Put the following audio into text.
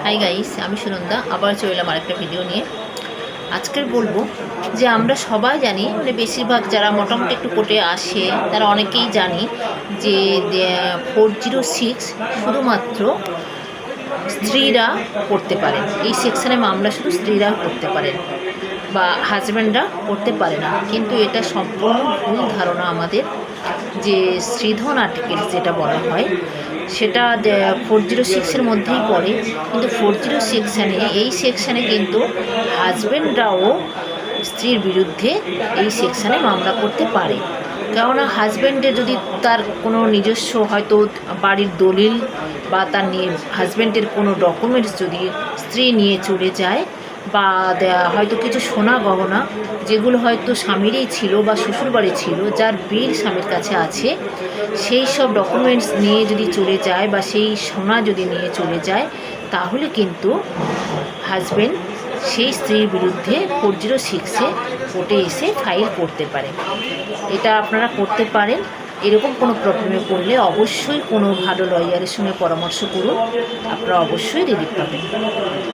Hi guys, আমি সুনন্দা আবার চলে এলাম আরেকটা ভিডিও নিয়ে। আজকের বলবো যে আমরা সবাই জানি, মানে বেশিরভাগ যারা মোটামুটি একটু কোর্টে আসে তারা অনেকেই জানি যে 406 শুধুমাত্র স্ত্রীরা করতে পারেন। এই সেকশানে মামলা শুধু স্ত্রীরা করতে পারেন বা হাজব্যান্ডরা করতে পারে না, কিন্তু এটা সম্পূর্ণ ভুল ধারণা আমাদের। যে স্ত্রীধন আর্টিকেল যেটা বলা হয় সেটা 406-এর মধ্যেই পড়ে, কিন্তু 406 এই সেকশানে কিন্তু হাজব্যান্ডরাও স্ত্রীর বিরুদ্ধে এই সেকশানে মামলা করতে পারে। কেননা হাজব্যান্ডের যদি তার কোনো নিজস্ব হয়তো বাড়ির দলিল বা তার হাজব্যান্ডের কোনো ডকুমেন্টস যদি স্ত্রী নিয়ে চলে যায়, বা হয়তো কিছু সোনা গহনা যেগুলো হয়তো স্বামীরই ছিল বা শ্বশুরবাড়ি ছিল, যার বিল স্বামীর কাছে আছে, সেই সব ডকুমেন্টস নিয়ে যদি চলে যায় বা সেই সোনা যদি নিয়ে চলে যায়, তাহলে কিন্তু হাজব্যান্ড সেই স্ত্রীর বিরুদ্ধে 406-এ কোর্টে এসে ফাইল করতে পারে। এটা আপনারা করতে পারেন। এরকম কোনো প্রবলেমে পড়লে অবশ্যই কোনো ভালো লয়ারের সঙ্গে পরামর্শ করুন, আপনারা অবশ্যই রিলিফ পাবেন।